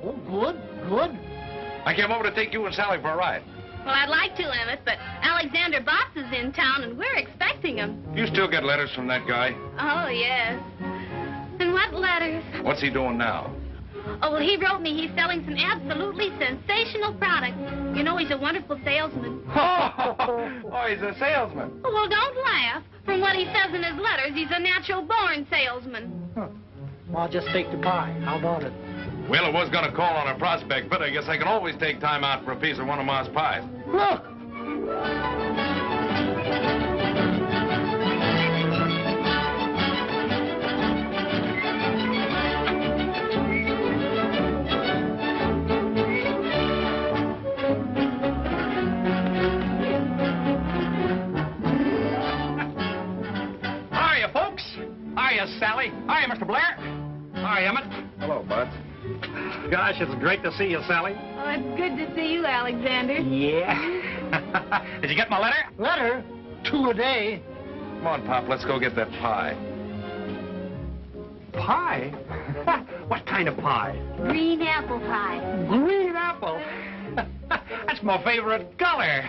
Oh, good, good. I came over to take you and Sally for a ride. Well, I'd like to, Emmett, but Alexander Botts is in town, and we're expecting him. You still get letters from that guy? Oh, yes. And what letters? What's he doing now? Oh, well, he wrote me he's selling some absolutely sensational products. You know, he's a wonderful salesman. Oh, he's a salesman. Oh, well, don't laugh. From what he says in his letters, he's a natural-born salesman. Huh. Well, I'll just take the pie. How about it? Well, I was going to call on a prospect, but I guess I can always take time out for a piece of one of Ma's pies. Look! Hiya, folks. Hiya, Sally. Hiya, Mr. Blair. Hiya, Emmett. Hello, Bud. Gosh, it's great to see you, Sally. Oh, it's good to see you, Alexander. Yeah. Did you get my letter? Letter? 2 a day. Come on, Pop, let's go get that pie. Pie? What kind of pie? Green apple pie. Green apple. That's my favorite color.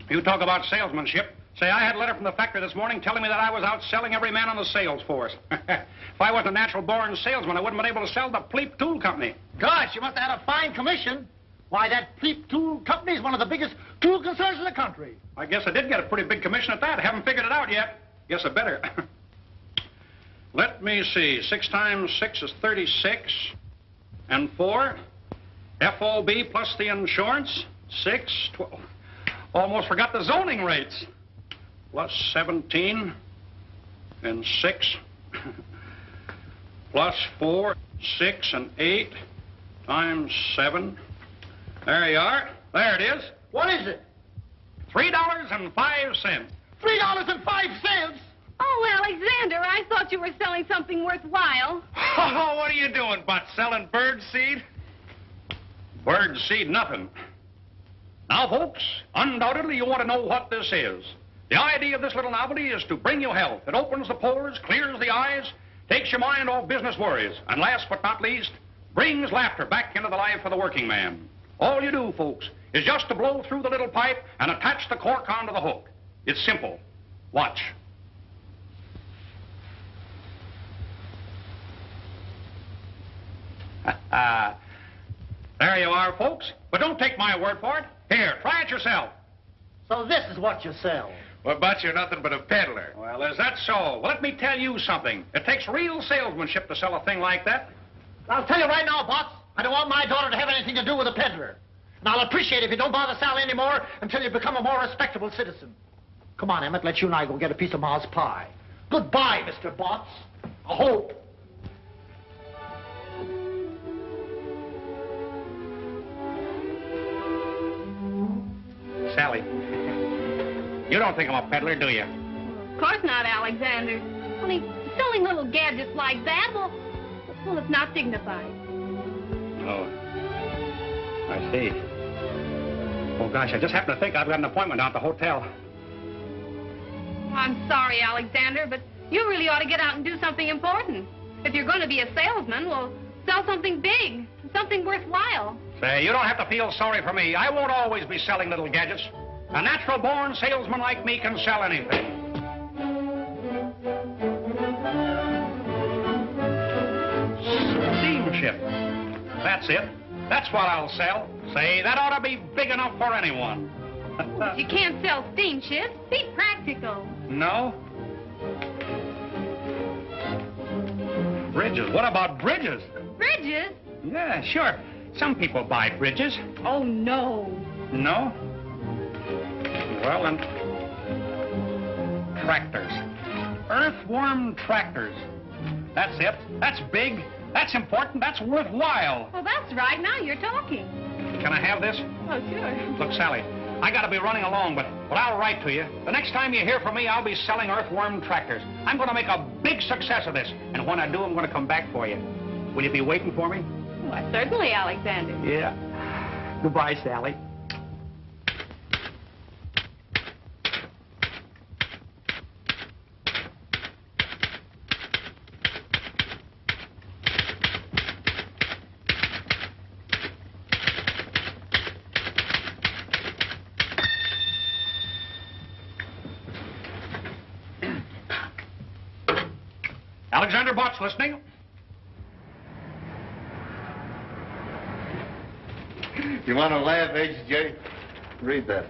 You talk about salesmanship. Say, I had a letter from the factory this morning telling me that I was out selling every man on the sales force. If I wasn't a natural-born salesman, I wouldn't have been able to sell the Pleep Tool Company. Gosh, you must have had a fine commission. Why, that Pleep Tool Company is one of the biggest tool concerns in the country. I guess I did get a pretty big commission at that. I haven't figured it out yet. Guess I better. Let me see. 6 times 6 is 36. And 4. FOB plus the insurance. 6, 12. Almost forgot the zoning rates. Plus 17. And 6. Plus 4, 6, and 8. Times 7. There you are. There it is. What is it? $3.05. $3.05? Oh, Alexander, I thought you were selling something worthwhile. Oh, what are you doing, Bud? Selling bird seed? Bird seed, nothing. Now, folks, undoubtedly you want to know what this is. The idea of this little novelty is to bring you health. It opens the pores, clears the eyes, takes your mind off business worries, and last but not least, brings laughter back into the life of the working man. All you do, folks, is just to blow through the little pipe and attach the cork onto the hook. It's simple. Watch. There you are, folks. But don't take my word for it. Here, try it yourself. So this is what you sell. Well, Bud, you're nothing but a peddler. Well, is that so? Well, let me tell you something. It takes real salesmanship to sell a thing like that. I'll tell you right now, Botts, I don't want my daughter to have anything to do with a peddler. And I'll appreciate it if you don't bother Sally anymore until you become a more respectable citizen. Come on, Emmett, let you and I go get a piece of Ma's pie. Goodbye, Mr. Botts. I hope. Sally, you don't think I'm a peddler, do you? Of course not, Alexander. Only selling little gadgets like that, well, it's not dignified. Oh, I see. Oh, gosh, I just happened to think I've got an appointment down at the hotel. I'm sorry, Alexander, but you really ought to get out and do something important. If you're going to be a salesman, well, sell something big, something worthwhile. Say, you don't have to feel sorry for me. I won't always be selling little gadgets. A natural-born salesman like me can sell anything. Steamship. That's it. That's what I'll sell. Say, that ought to be big enough for anyone. But you can't sell steamships. Be practical. No? Bridges. What about bridges? Bridges? Yeah, sure. Some people buy bridges. Oh, no. No? Well, then, tractors. Earthworm tractors. That's it. That's big. That's important. That's worthwhile. Well, that's right. Now you're talking. Can I have this? Oh, sure. Look, Sally, I got to be running along, but I'll write to you. The next time you hear from me, I'll be selling earthworm tractors. I'm going to make a big success of this, and when I do, I'm going to come back for you. Will you be waiting for me? Why, certainly, Alexander. Yeah. Goodbye, Sally. Alexander Botts listening. You want to laugh, H.J.? Read that.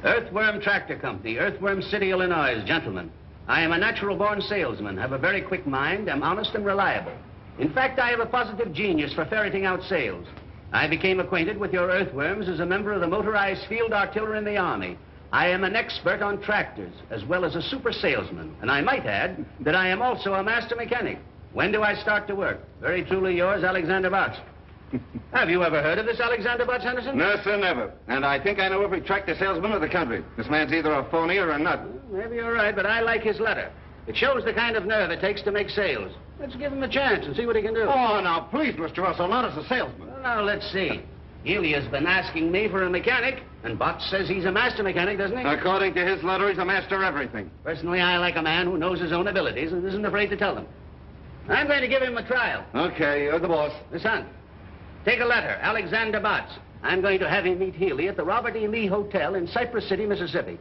Earthworm Tractor Company, Earthworm City, Illinois. Gentlemen, I am a natural-born salesman, have a very quick mind, am honest and reliable. In fact, I have a positive genius for ferreting out sales. I became acquainted with your earthworms as a member of the motorized field artillery in the Army. I am an expert on tractors, as well as a super salesman, and I might add that I am also a master mechanic. When do I start to work? Very truly yours, Alexander Botts. Have you ever heard of this Alexander Botts, Henderson? No, sir, never. And I think I know every tractor salesman of the country. This man's either a phony or a nut. Maybe you're right, but I like his letter. It shows the kind of nerve it takes to make sales. Let's give him a chance and see what he can do. Oh, now, please, Mr. Russell, not as a salesman. Well, now, let's see. Elia's been asking me for a mechanic, and Botts says he's a master mechanic, doesn't he? According to his letter, he's a master of everything. Personally, I like a man who knows his own abilities and isn't afraid to tell them. I'm going to give him a trial. Okay, you're the boss. Son, take a letter, Alexander Botts. I'm going to have him meet Healy at the Robert E. Lee Hotel in Cypress City, Mississippi.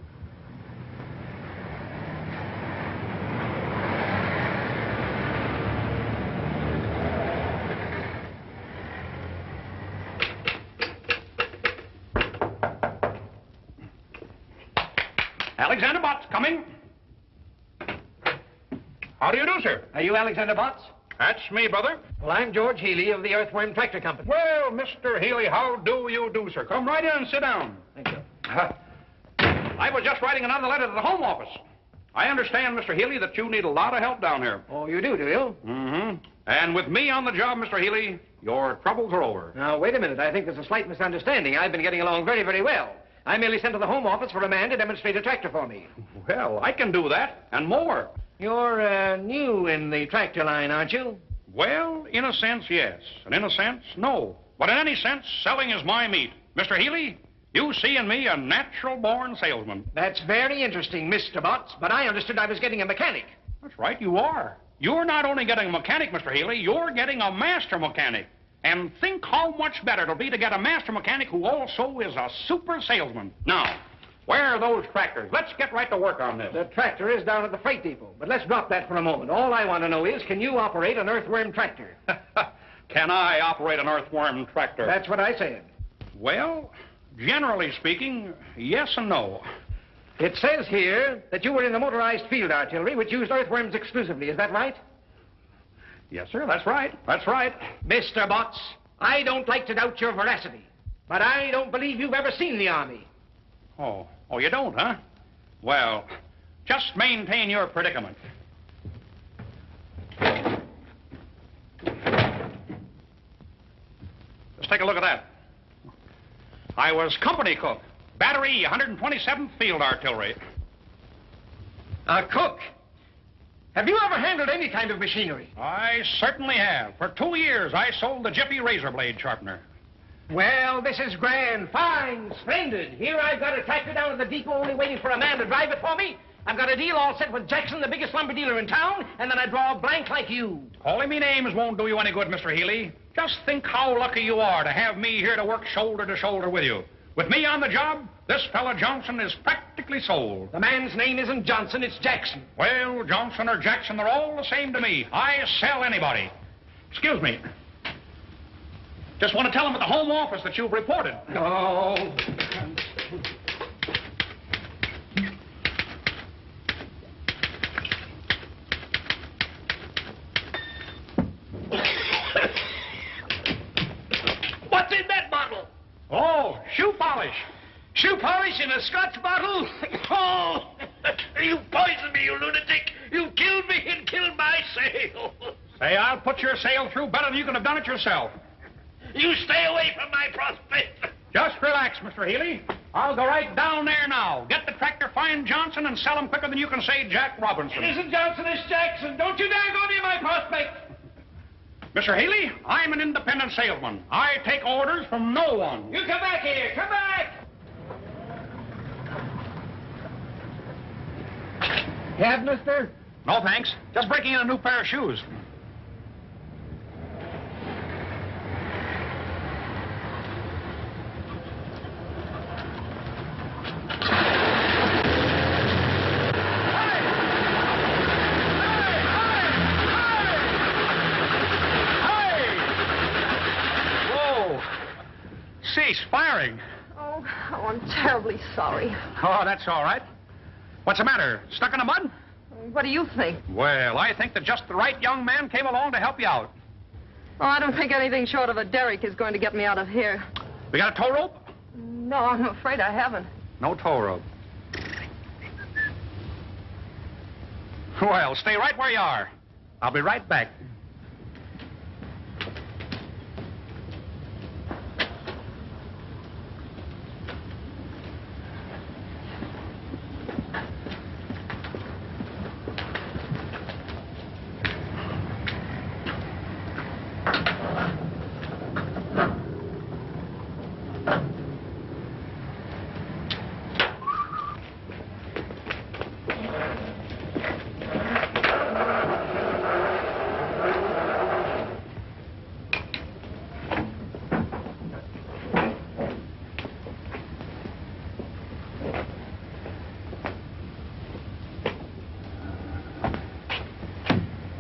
Alexander Botts coming. How do you do, sir? Are you Alexander Botts? That's me, brother. Well, I'm George Healy of the Earthworm Tractor Company. Well, Mr. Healy, how do you do, sir? Come right in and sit down. Thank you. I was just writing another letter to the Home Office. I understand, Mr. Healy, that you need a lot of help down here. Oh, you do you? Mm-hmm. And with me on the job, Mr. Healy, your troubles are over. Now, wait a minute. I think there's a slight misunderstanding. I've been getting along very, very well. I merely sent to the Home Office for a man to demonstrate a tractor for me. Well, I can do that, and more. You're new in the tractor line, aren't you? Well, in a sense, yes. And in a sense, no. But in any sense, selling is my meat. Mr. Healy, you see in me a natural-born salesman. That's very interesting, Mr. Botts, but I understood I was getting a mechanic. That's right, you are. You're not only getting a mechanic, Mr. Healy, you're getting a master mechanic. And think how much better it'll be to get a master mechanic who also is a super salesman. Now, where are those tractors? Let's get right to work on this. The tractor is down at the freight depot, but let's drop that for a moment. All I want to know is, can you operate an earthworm tractor? Can I operate an earthworm tractor? That's what I said. Well, generally speaking, yes and no. It says here that you were in the motorized field artillery, which used earthworms exclusively. Is that right? Yes, sir, that's right. That's right. Mr. Botts, I don't like to doubt your veracity, but I don't believe you've ever seen the Army. Oh, you don't, huh? Well, just maintain your predicament. Just take a look at that. I was company cook, Battery 127th Field Artillery. A cook? Have you ever handled any kind of machinery? I certainly have. For 2 years, I sold the Jiffy razor blade sharpener. Well, this is grand, fine, splendid. Here I've got a tractor down at the depot only waiting for a man to drive it for me. I've got a deal all set with Jackson, the biggest lumber dealer in town, and then I draw a blank like you. Calling me names won't do you any good, Mr. Healy. Just think how lucky you are to have me here to work shoulder to shoulder with you. With me on the job, this fella Johnson is practically sold. The man's name isn't Johnson, it's Jackson. Well, Johnson or Jackson, they're all the same to me. I sell anybody. Excuse me. Just want to tell them at the Home Office that you've reported. Oh. What's in that bottle? Oh, shoe polish. Shoe polish in a Scotch bottle? Oh, you poisoned me, you lunatic. You killed me and killed my sale. Say, I'll put your sale through better than you could have done it yourself. You stay away from my prospect. Just relax, Mr. Healy. I'll go right down there now. Get the tractor, find Johnson, and sell him quicker than you can say Jack Robinson. It isn't Johnson, it's Jackson. Don't you dare go near my prospect. Mr. Healy, I'm an independent salesman. I take orders from no one. You come back here. Come back. Have, mister? No, thanks. Just breaking in a new pair of shoes. cease firing. Oh, I'm terribly sorry. Oh, that's all right. What's the matter? Stuck in the mud? What do you think? Well, I think that just the right young man came along to help you out. Oh, I don't think anything short of a derrick is going to get me out of here. We got a tow rope? No, I'm afraid I haven't. No tow rope. Well, stay right where you are. I'll be right back.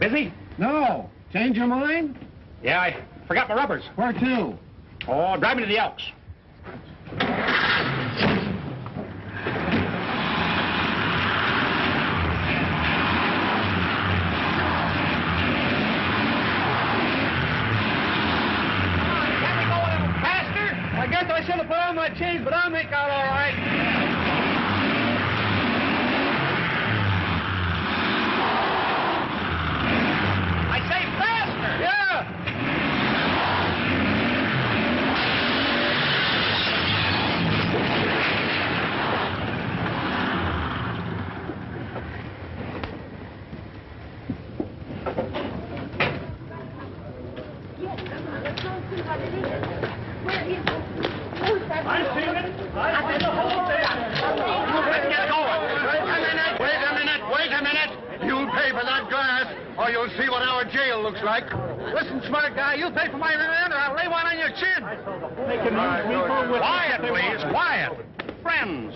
Busy? No. Change your mind? Yeah, I forgot my rubbers. Where to? Oh, drive me to the Elks. Can we go a little faster? I guess I should have put on my chains, but I'll make out all right. Or you'll see what our jail looks like. Listen, smart guy, you pay for my rent or I'll lay one on your chin. Quiet, please, quiet. Friends,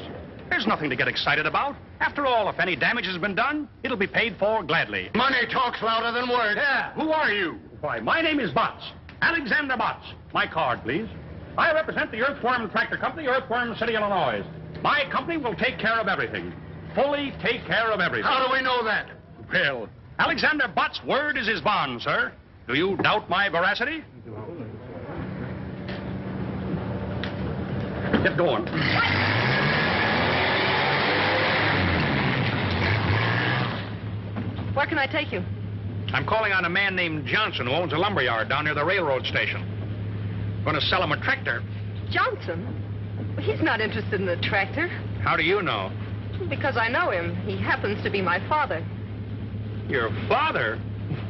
there's nothing to get excited about. After all, if any damage has been done, it'll be paid for gladly. Money talks louder than words. Yeah. Who are you? Why, my name is Botts. Alexander Botts. My card, please. I represent the Earthworm Tractor Company, Earthworm City, Illinois. My company will take care of everything. Fully take care of everything. How do we know that? Well, Alexander Botts' word is his bond, sir. Do you doubt my veracity? Get going. Where can I take you? I'm calling on a man named Johnson who owns a lumber yard down near the railroad station. Going to sell him a tractor. Johnson? He's not interested in the tractor. How do you know? Because I know him. He happens to be my father. Your father?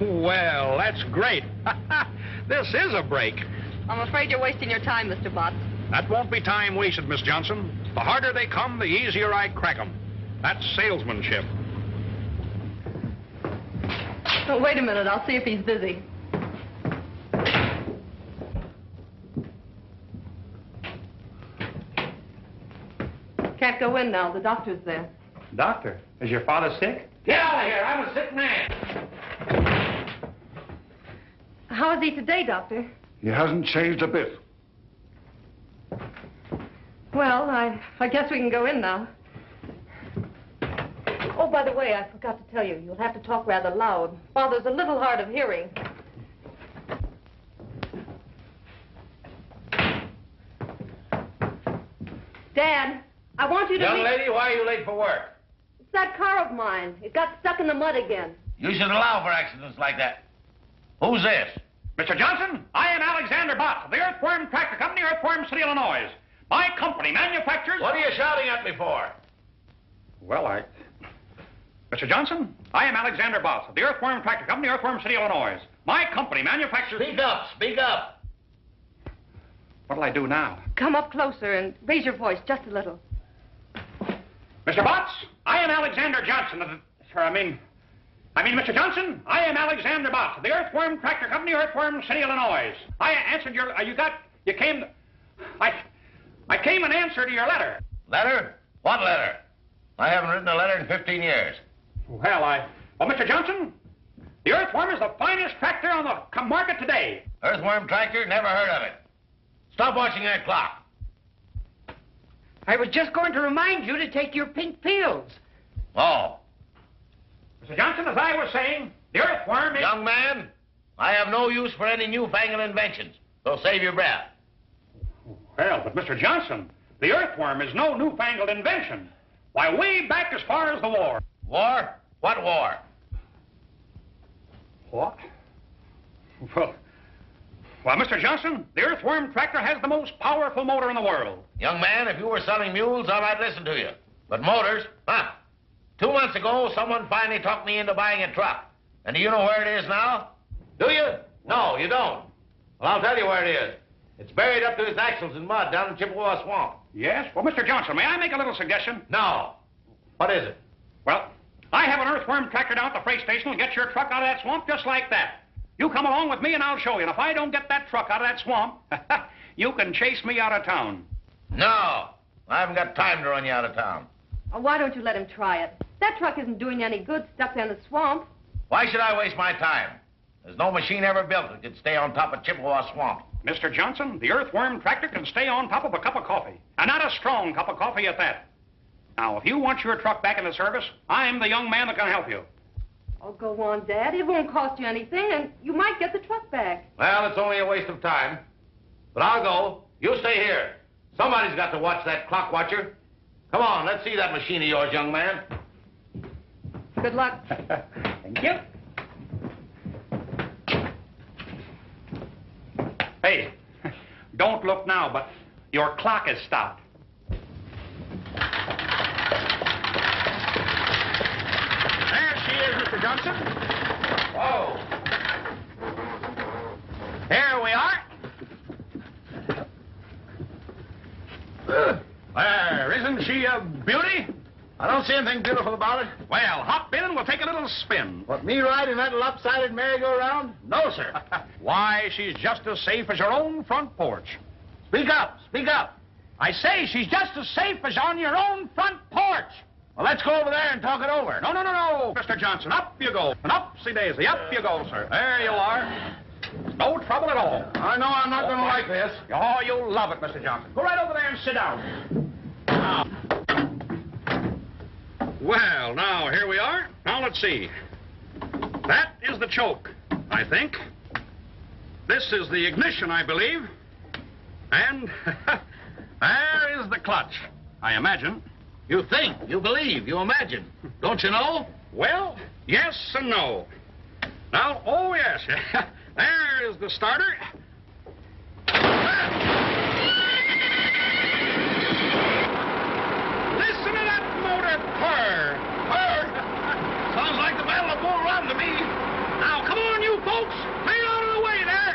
Well, that's great. This is a break. I'm afraid you're wasting your time, Mr. Botts. That won't be time wasted, Miss Johnson. The harder they come, the easier I crack them. That's salesmanship. Oh, wait a minute. I'll see if he's busy. Can't go in now. The doctor's there. Doctor, is your father sick? Get out of here. I'm a sick man. How is he today, Doctor? He hasn't changed a bit. Well, I guess we can go in now. Oh, by the way, I forgot to tell you. You'll have to talk rather loud. Father's a little hard of hearing. Dad, I want you to Young meet... lady, why are you late for work? It's that car of mine. It got stuck in the mud again. You should allow for accidents like that. Who's this? Mr. Johnson, I am Alexander Botts of the Earthworm Tractor Company, Earthworm City, Illinois. My company manufactures... What are you shouting at me for? Well, Mr. Johnson, I am Alexander Botts of the Earthworm Tractor Company, Earthworm City, Illinois. My company manufactures... Speak up, speak up. What'll I do now? Come up closer and raise your voice just a little. Mr. Botts, I am Alexander Johnson of the... Mr. Johnson, I am Alexander Botts of the Earthworm Tractor Company, Earthworm City, Illinois. I answered your... I came in answer to your letter. Letter? What letter? I haven't written a letter in 15 years. Well, Mr. Johnson, the Earthworm is the finest tractor on the market today. Earthworm tractor? Never heard of it. Stop watching that clock. I was just going to remind you to take your pink pills. Oh. Mr. Johnson, as I was saying, the earthworm is... Young man, I have no use for any newfangled inventions, so save your breath. Well, but Mr. Johnson, the earthworm is no newfangled invention. Why, way back as far as the war. War? What war? What? Well, Mr. Johnson, the earthworm tractor has the most powerful motor in the world. Young man, if you were selling mules, I might listen to you. But motors, huh? 2 months ago, someone finally talked me into buying a truck. And do you know where it is now? Do you? No, you don't. Well, I'll tell you where it is. It's buried up to its axles in mud down in Chippewa Swamp. Yes? Well, Mr. Johnson, may I make a little suggestion? No. What is it? Well, I have an earthworm tractor down at the freight station will get your truck out of that swamp just like that. You come along with me and I'll show you. And if I don't get that truck out of that swamp, you can chase me out of town. No. I haven't got time to run you out of town. Oh, why don't you let him try it? That truck isn't doing you any good stuck there in the swamp. Why should I waste my time? There's no machine ever built that could stay on top of Chippewa Swamp. Mr. Johnson, the earthworm tractor can stay on top of a cup of coffee. And not a strong cup of coffee at that. Now, if you want your truck back in the service, I'm the young man that can help you. Oh, go on, Dad. It won't cost you anything, and you might get the truck back. Well, it's only a waste of time. But I'll go. You stay here. Somebody's got to watch that clock watcher. Come on, let's see that machine of yours, young man. Good luck. Thank you. Hey, don't look now, but your clock has stopped. There she is, Mr. Johnson. Whoa. Here we are. There, isn't she a beauty? I don't see anything beautiful about it. Well, hop in and we'll take a little spin. What, me riding that lopsided merry-go-round? No, sir. Why, she's just as safe as your own front porch. Speak up. Speak up. I say she's just as safe as on your own front porch. Well, let's go over there and talk it over. No, Mr. Johnson. Up you go. And upsy-daisy. Up you go, sir. There you are. No trouble at all. I know I'm not going to like this. Oh, you'll love it, Mr. Johnson. Go right over there and sit down. Now. Well, now, here we are. Now, let's see. That is the choke, I think. This is the ignition, I believe. And there is the clutch, I imagine. You think, you believe, you imagine. Don't you know? Well, yes and no. Now, oh, yes. There is the starter. Listen to that motor purr. Purr? Sounds like the Battle of Bull Run to me. Now, come on, you folks. Clear out of the way there.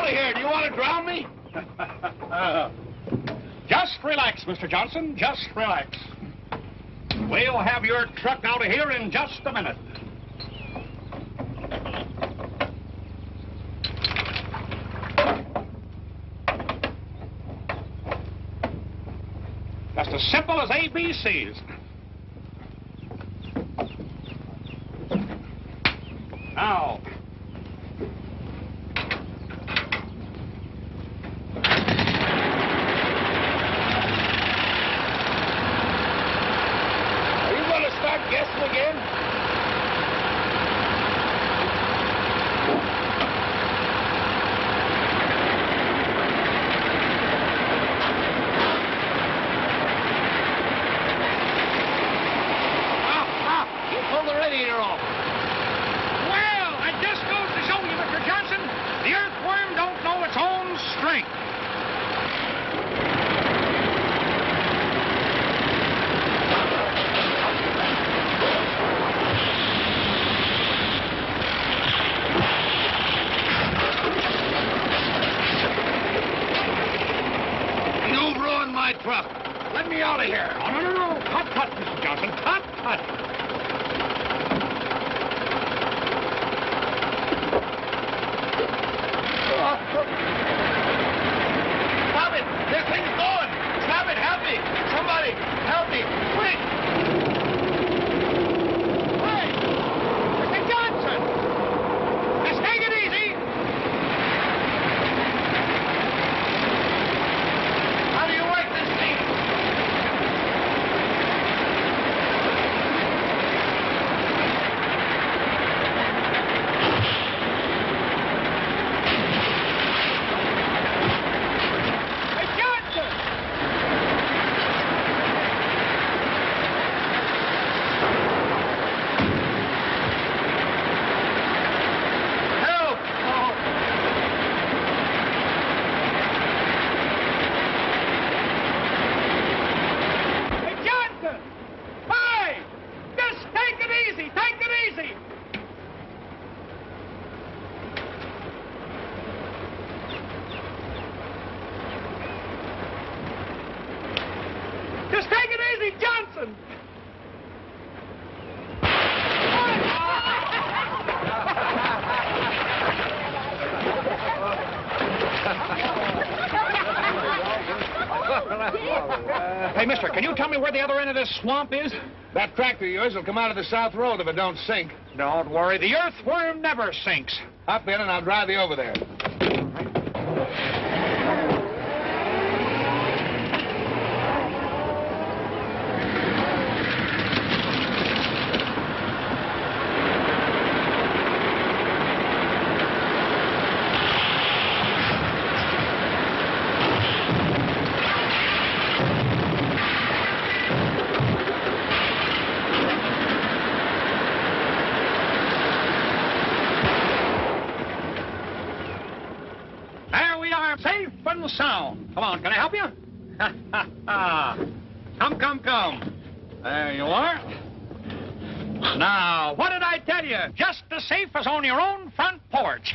of here. Do you want to drown me? Just relax, Mr. Johnson. Just relax. We'll have your truck out of here in just a minute. Just as simple as ABCs. Now. Are you going to start guessing again? You pulled the radiator off. Well, it just goes to show you, Mr. Johnson, the earthworm don't know its own strength. You ruined my truck. Let me out of here. No, no, no, no. Cut, Mr. Johnson. Cut. Stop it! This thing's going! Stop it! Help me! Somebody! Help me! Quick! Hey! Mr. Johnson! Just take it easy. How do you work this thing? Hey, Johnson! Help! Hey, Johnson! Hey! Just take it easy. Take it easy. Just take it easy, Johnson. Hey, mister, can you tell me where the other end of this swamp is? That tractor of yours will come out of the south road if it don't sink. Don't worry, the earthworm never sinks. Hop in and I'll drive you over there. There we are, safe and sound. Come on, can I help you? Come. There you are. Now, what did I tell you? Just as safe as on your own front porch.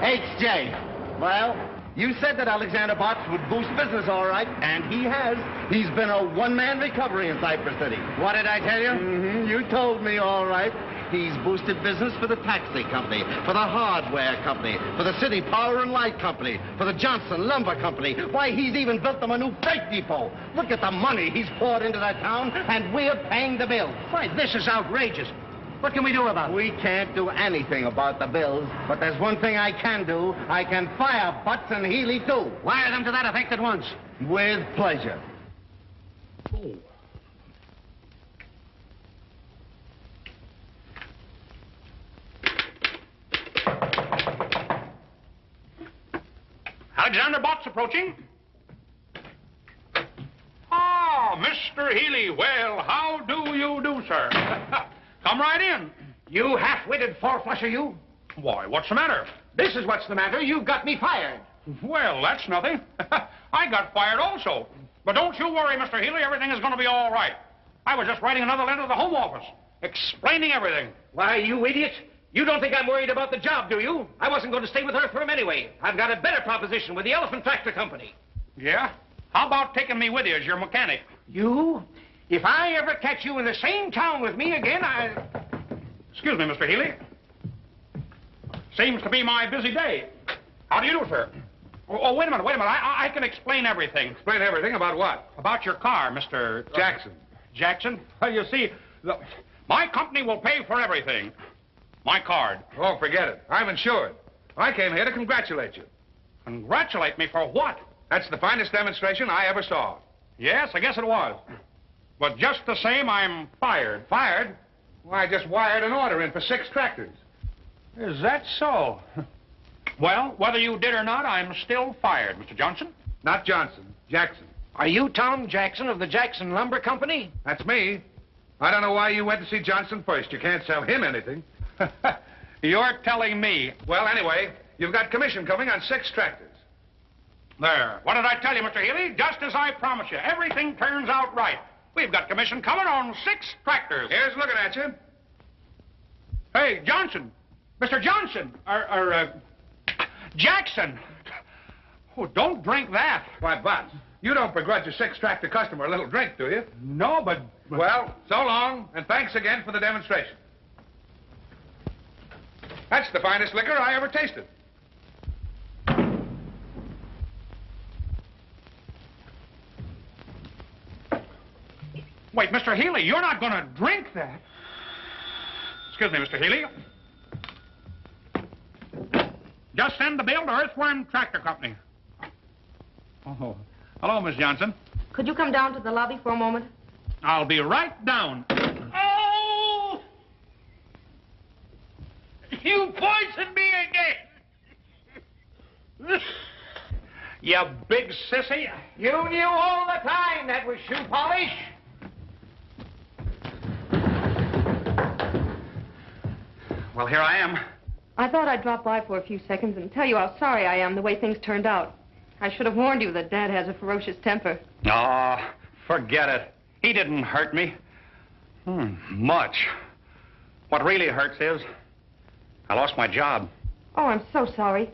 HJ. Well, you said that Alexander Botts would boost business all right, and he has. He's been a one-man recovery in Cypress City. What did I tell you? Mm-hmm. You told me all right. He's boosted business for the taxi company, for the hardware company, for the city power and light company, for the Johnson Lumber Company. Why, he's even built them a new freight depot. Look at the money he's poured into that town, and we're paying the bills. Why, this is outrageous. What can we do about it? We can't do anything about the bills, but there's one thing I can do. I can fire Butts and Healy, too. Wire them to that effect at once. With pleasure. Alexander Botts approaching. Ah, Mr. Healy. Well, how do you do, sir? Come right in. You half-witted four-flusher, you. Why, what's the matter? This is what's the matter. You've got me fired. Well, that's nothing. I got fired also. But don't you worry, Mr. Healy. Everything is going to be all right. I was just writing another letter to the Home Office, explaining everything. Why, you idiot. You don't think I'm worried about the job, do you? I wasn't going to stay with Earthworm anyway. I've got a better proposition with the Elephant Tractor Company. Yeah? How about taking me with you as your mechanic? You? If I ever catch you in the same town with me again, Excuse me, Mr. Healy. Seems to be my busy day. How do you do, sir? Oh, wait a minute. I can explain everything. Explain everything about what? About your car, Mr. Jackson. Jackson? Well, you see, my company will pay for everything. My card. Oh, forget it. I'm insured. I came here to congratulate you. Congratulate me for what? That's the finest demonstration I ever saw. Yes, I guess it was. But just the same, I'm fired. Fired? Why, I just wired an order in for 6 tractors. Is that so? Well, whether you did or not, I'm still fired, Mr. Johnson. Not Johnson, Jackson. are you Tom Jackson of the Jackson Lumber Company? That's me. I don't know why you went to see Johnson first. You can't sell him anything. You're telling me. Well, anyway, you've got commission coming on 6 tractors. There. What did I tell you, Mr. Healy? Just as I promised you. Everything turns out right. We've got commission coming on 6 tractors. Here's looking at you. Hey, Johnson. Mr. Johnson. Jackson. Oh, don't drink that. Why, Butts, you don't begrudge a 6 tractor customer a little drink, do you? No, but... Well, so long, and thanks again for the demonstration. That's the finest liquor I ever tasted. Wait, Mr. Healy, you're not going to drink that. Excuse me, Mr. Healy. Just send the bill to Earthworm Tractor Company. Oh, hello, Miss Johnson. Could you come down to the lobby for a moment? I'll be right down. Oh! You poisoned me again. You big sissy. You knew all the time that was shoe polish. Well, here I am. I thought I'd drop by for a few seconds and tell you how sorry I am the way things turned out. I should have warned you that Dad has a ferocious temper. Oh, forget it. He didn't hurt me. Much. What really hurts is I lost my job. Oh, I'm so sorry.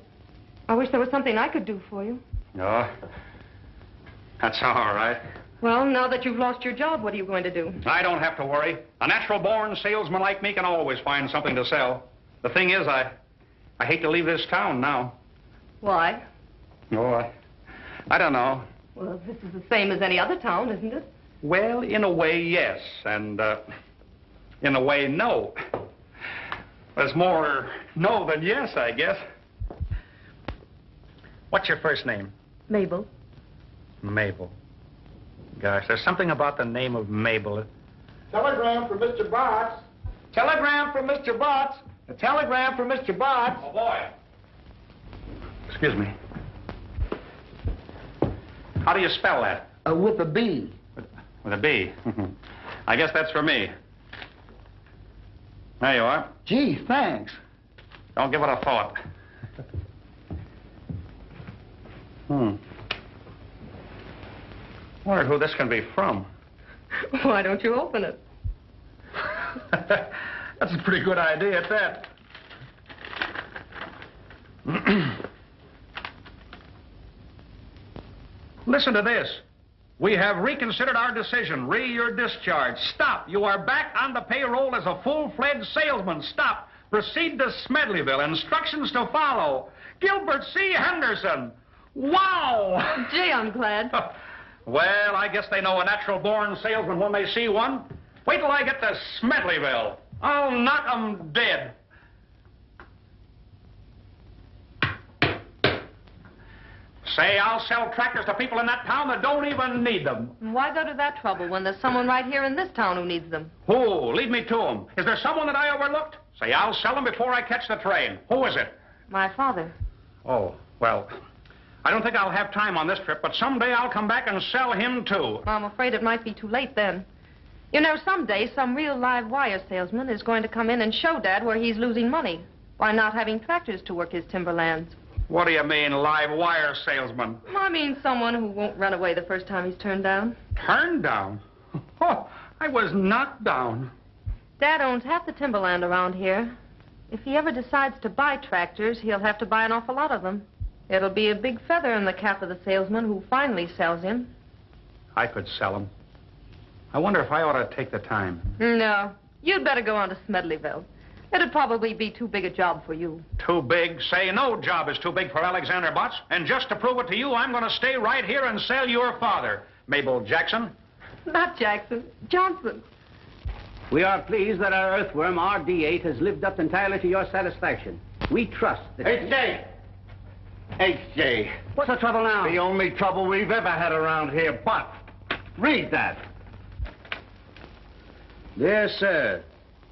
I wish there was something I could do for you. Oh, that's all right. Well, now that you've lost your job, what are you going to do? I don't have to worry. A natural-born salesman like me can always find something to sell. The thing is, I hate to leave this town now. Why? Oh, I don't know. Well, this is the same as any other town, isn't it? Well, in a way, yes, and in a way, no. There's more no than yes, I guess. What's your first name? Mabel. Mabel. Gosh, there's something about the name of Mabel. Telegram for Mr. Botts. Telegram from Mr. Botts. A telegram from Mr. Botts. Oh, boy. Excuse me. How do you spell that? With a B. With a B. I guess that's for me. There you are. Gee, thanks. Don't give it a thought. Wonder who this can be from. Why don't you open it? That's a pretty good idea at that. Listen to this. We have reconsidered our decision. You're discharged. Stop. You are back on the payroll as a full-fledged salesman. Stop. Proceed to Smedleyville. Instructions to follow. Gilbert C. Henderson. Wow! Gee, I'm glad. Well, I guess they know a natural-born salesman when they see one. Wait till I get to Smedleyville. I'll knock 'em dead. Say, I'll sell tractors to people in that town that don't even need them. Why go to that trouble when there's someone right here in this town who needs them? Who? Lead me to them. Is there someone that I overlooked? Say, I'll sell them before I catch the train. Who is it? My father. Oh, well, I don't think I'll have time on this trip, but someday I'll come back and sell him, too. I'm afraid it might be too late then. You know, someday some real live wire salesman is going to come in and show Dad where he's losing money by not having tractors to work his timberlands. What do you mean, live wire salesman? I mean someone who won't run away the first time he's turned down. Turned down? Oh, I was knocked down. Dad owns half the timberland around here. If he ever decides to buy tractors, he'll have to buy an awful lot of them. It'll be a big feather in the cap of the salesman who finally sells him. I could sell them. I wonder if I ought to take the time. No. You'd better go on to Smedleyville. It'd probably be too big a job for you. Too big? Say no job is too big for Alexander Butts. And just to prove it to you, I'm going to stay right here and sell your father, Mabel Jackson. Not Jackson. Johnson. We are pleased that our Earthworm RD8 has lived up entirely to your satisfaction. We trust that... H.J. H.J. What's the trouble now? The only trouble we've ever had around here, but read that. Dear sir,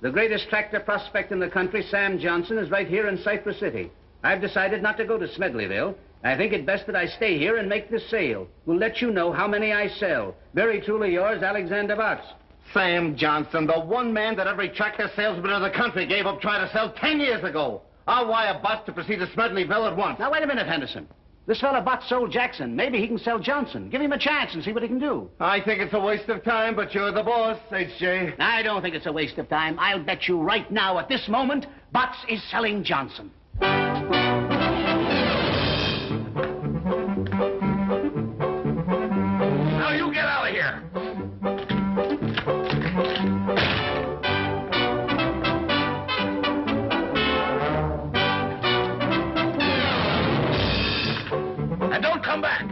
the greatest tractor prospect in the country, Sam Johnson, is right here in Cypress City. I've decided not to go to Smedleyville. I think it best that I stay here and make this sale. We'll let you know how many I sell. Very truly yours, Alexander Butts. Sam Johnson, the one man that every tractor salesman in the country gave up trying to sell 10 years ago. I'll wire Butts to proceed to Smedleyville at once. Now, wait a minute, Henderson. This fella Butts sold Jackson. Maybe he can sell Johnson. Give him a chance and see what he can do. I think it's a waste of time, but you're the boss, H.J. I don't think it's a waste of time. I'll bet you right now, at this moment, Butts is selling Johnson. Now you get out of here. And don't come back.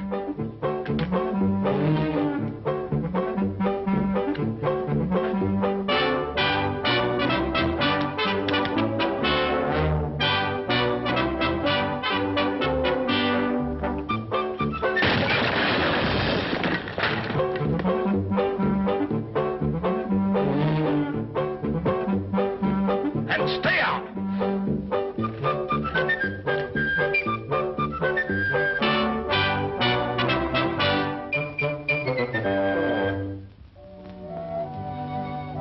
And stay out.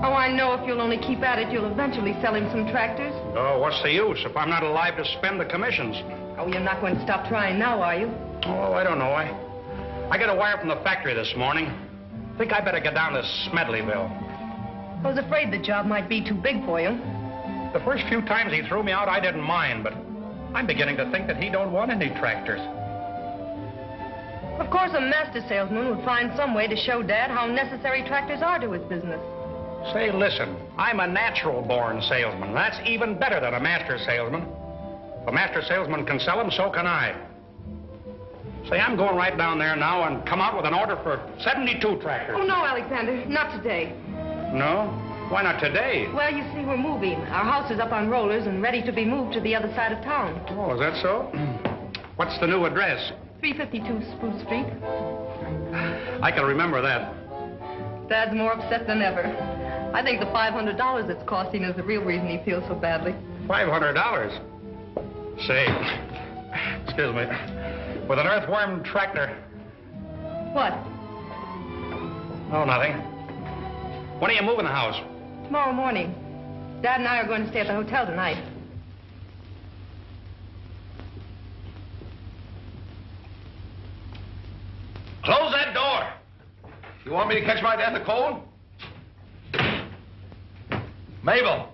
Oh, I know if you'll only keep at it, you'll eventually sell him some tractors. Oh, what's the use if I'm not alive to spend the commissions? Oh, you're not going to stop trying now, are you? Oh, I don't know. I got a wire from the factory this morning. Think I better get down to Smedleyville. I was afraid the job might be too big for you. The first few times he threw me out, I didn't mind, but I'm beginning to think that he don't want any tractors. Of course, a master salesman would find some way to show Dad how necessary tractors are to his business. Say, listen, I'm a natural-born salesman. That's even better than a master salesman. If a master salesman can sell them, so can I. Say, I'm going right down there now and come out with an order for 72 tractors. Oh, no, Alexander, not today. No? Why not today? Well, you see, we're moving. Our house is up on rollers and ready to be moved to the other side of town. Oh, is that so? What's the new address? 352 Spruce Street. I can remember that. Dad's more upset than ever. I think the $500 it's costing is the real reason he feels so badly. $500? Say, excuse me, with an Earthworm tractor. What? Oh, nothing. When are you moving the house? Tomorrow morning. Dad and I are going to stay at the hotel tonight. Close that door. You want me to catch my death of cold? Mabel,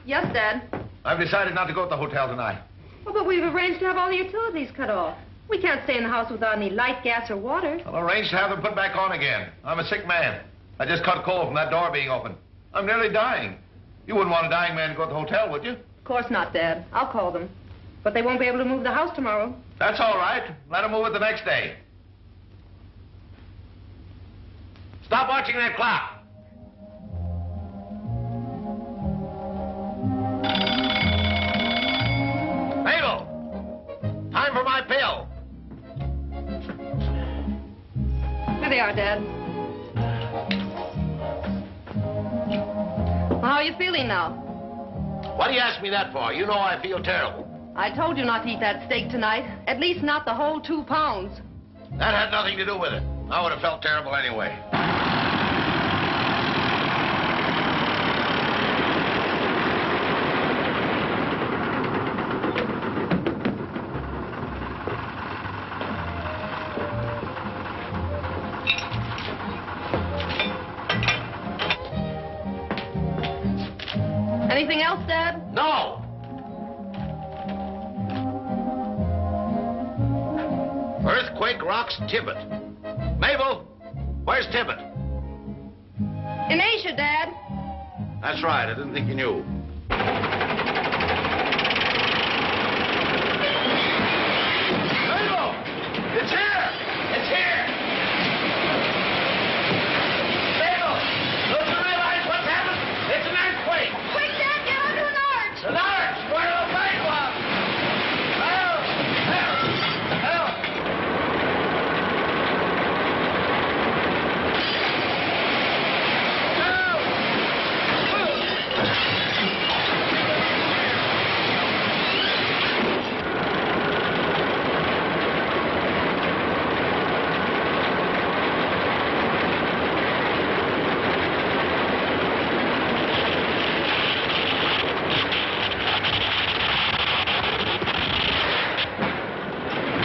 Yes, Dad. I've decided not to go to the hotel tonight. Oh, but we've arranged to have all the utilities cut off. We can't stay in the house without any light, gas, or water. I'll arrange to have them put back on again. I'm a sick man. I just caught cold from that door being open. I'm nearly dying. You wouldn't want a dying man to go to the hotel, would you? Of course not, Dad. I'll call them. But they won't be able to move the house tomorrow. That's all right. Let them move it the next day. Stop watching that clock. Mabel! Time for my pill. Here they are, Dad. Well, how are you feeling now? What do you ask me that for? You know I feel terrible. I told you not to eat that steak tonight. At least not the whole 2 pounds. That had nothing to do with it. I would have felt terrible anyway. Anything else, Dad? No! Earthquake rocks Tibbet. Mabel, where's Tibbet? In Asia, Dad. That's right, I didn't think you knew. Mabel! It's here! It's here! Mabel! Don't you realize what's happened? It's an earthquake! Quick, Dad, get under an arch! An arch! Where the plane was! Help! Help! Help!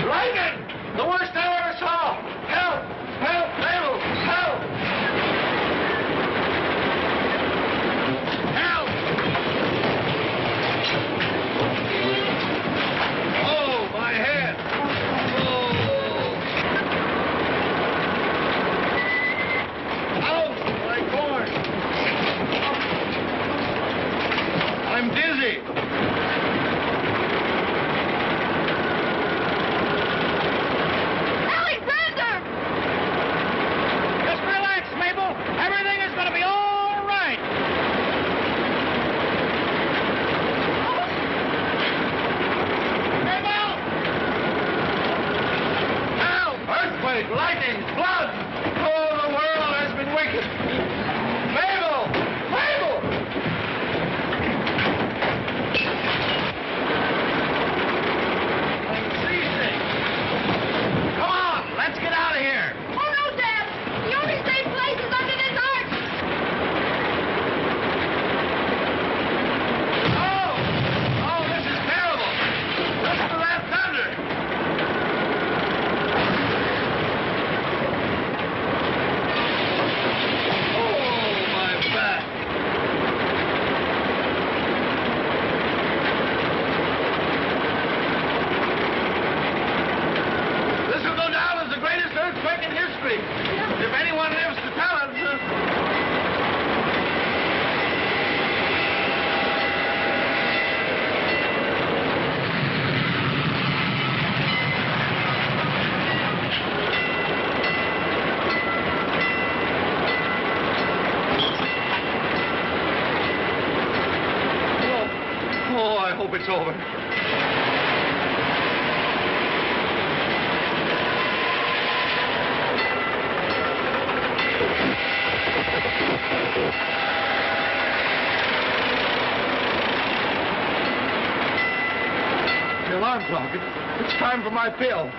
Lightning! The worst I ever saw! Help! Help! Mabel! Help! Help! Oh, my head! Oh! Ouch! My corn! I'm dizzy! Alexander! Just relax, Mabel. Everything is going to be all right. Mabel! Help! Earthquake! Lightning! Flood! Oh, the world has been wicked! Mabel! Mabel! I'm freezing! Come on! Let's get out of here! Oh, no, Dad! The only safe place is under this arch! Oh! Oh, this is terrible! Listen to that thunder! Oh, my back! This will go down as the greatest earthquake in history. If anyone lives to tell us. Oh, I hope it's over. The alarm clock. It's time for my pill.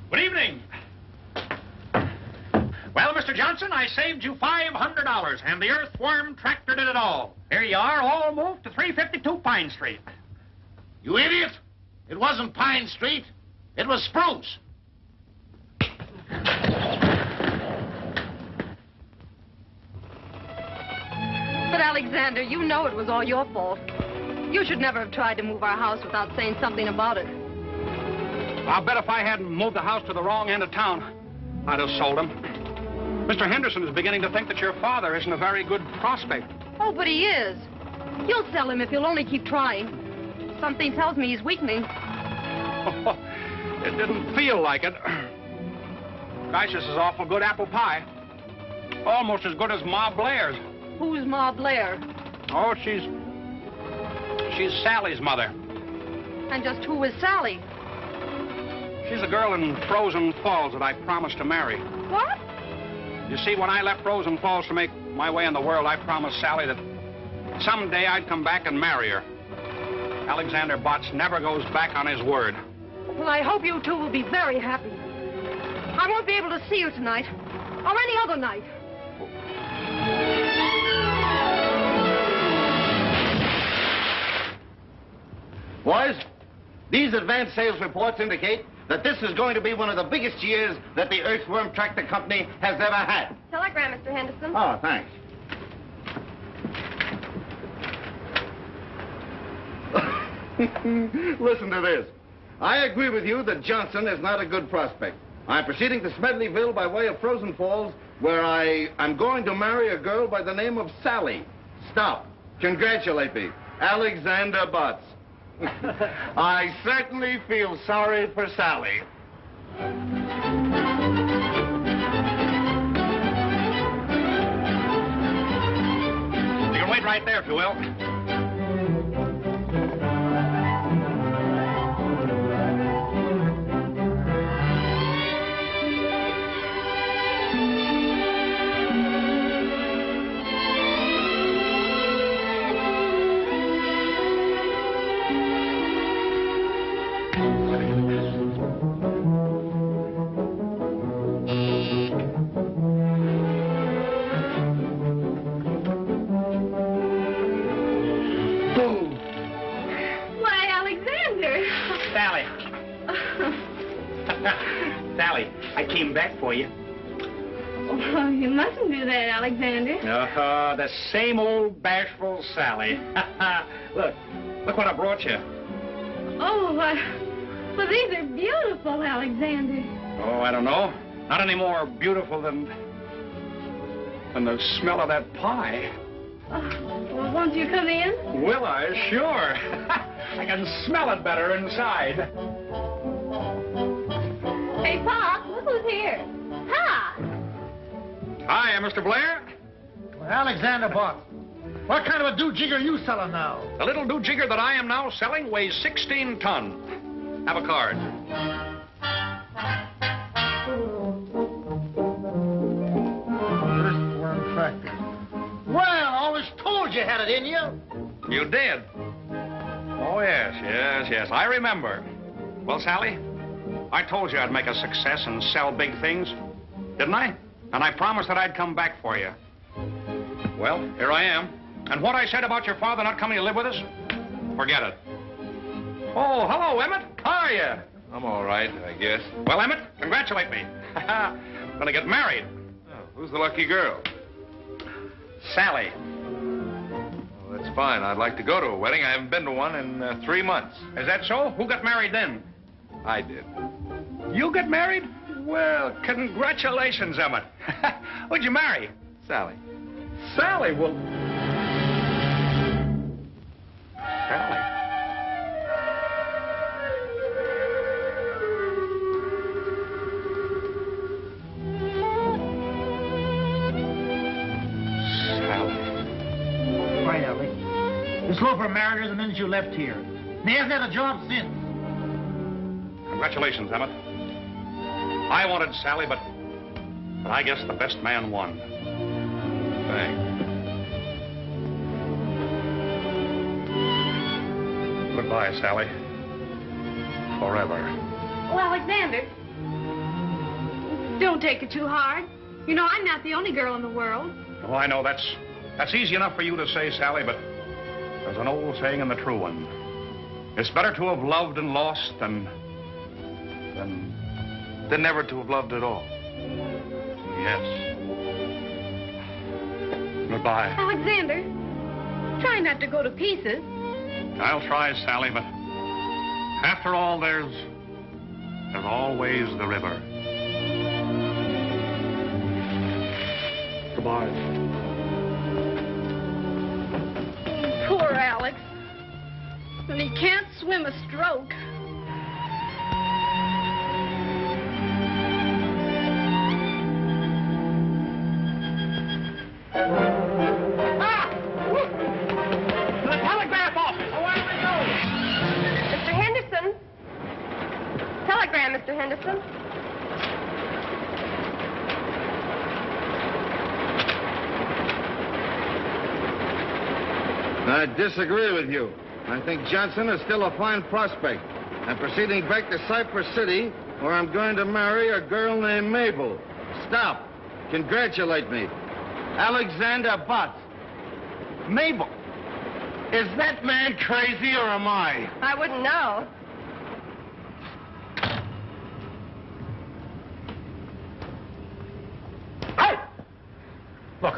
Good evening. Well, Mr. Johnson, I saved you $500, and the Earthworm tractor did it all. Here you are, all moved to 352 Pine Street. You idiot! It wasn't Pine Street. It was Spruce. But, Alexander, you know it was all your fault. You should never have tried to move our house without saying something about it. I'll bet if I hadn't moved the house to the wrong end of town, I'd have sold him. Mr. Henderson is beginning to think that your father isn't a very good prospect. Oh, but he is. You'll sell him if you'll only keep trying. Something tells me he's weakening. It didn't feel like it. Gosh, this is awful good apple pie. Almost as good as Ma Blair's. Who's Ma Blair? Oh, she's Sally's mother. And just who is Sally? She's the girl in Frozen Falls that I promised to marry. What? You see, when I left Frozen Falls to make my way in the world, I promised Sally that someday I'd come back and marry her. Alexander Botts never goes back on his word. Well, I hope you two will be very happy. I won't be able to see you tonight, or any other night. Boys, these advanced sales reports indicate that this is going to be one of the biggest years that the Earthworm Tractor Company has ever had. Telegram, Mr. Henderson. Oh, thanks. Listen to this. I agree with you that Johnson is not a good prospect. I'm proceeding to Smedleyville by way of Frozen Falls, where I'm going to marry a girl by the name of Sally. Stop. Congratulate me. Alexander Botts. I certainly feel sorry for Sally. You can wait right there, if you will. Why, Alexander. Sally. Sally, I came back for you. Oh, you mustn't do that, Alexander. The same old bashful Sally. Look what I brought you. Oh, well, these are beautiful, Alexander. Oh, I don't know. Not any more beautiful than the smell of that pie. Oh, well, won't you come in? Will I? Sure. I can smell it better inside. Hey, Pop, look who's here. Hi. Hi, Mr. Blair. Well, Alexander Botts, what kind of a do-jigger are you selling now? The little do-jigger that I am now selling weighs 16 ton. Have a card. Earthworm Tractor. Well, I always told you had it in you. You did? Oh, yes. I remember. Well, Sally, I told you I'd make a success and sell big things, didn't I? And I promised that I'd come back for you. Well, here I am. And what I said about your father not coming to live with us, forget it. Oh, hello, Emmett. How are you? I'm all right, I guess. Well, Emmett, congratulate me. Gonna get married. Oh, who's the lucky girl? Sally. Well, that's fine. I'd like to go to a wedding. I haven't been to one in 3 months. Is that so? Who got married then? I did. You get married? Well, congratulations, Emmett. Who'd you marry? Sally. Sally, well... Sally. Why, Alec? This loafer married her the minute you left here. And he hasn't had a job since. Congratulations, Emmett. I wanted Sally, but I guess the best man won. Thanks. Goodbye, Sally. Forever. Oh, Alexander. Don't take it too hard. You know, I'm not the only girl in the world. Oh, I know. That's easy enough for you to say, Sally, but there's an old saying and the true one. It's better to have loved and lost than never to have loved at all. Yes. Goodbye. Alexander, try not to go to pieces. I'll try, Sally, but after all, there's always the river. Goodbye. Poor Alex. And he can't swim a stroke. telegram, Mr. Henderson. I disagree with you. I think Johnson is still a fine prospect. I'm proceeding back to Cypress City, where I'm going to marry a girl named Mabel. Stop. Congratulate me. Alexander Butts. Mabel. Is that man crazy or am I? I wouldn't know. Hey! Look,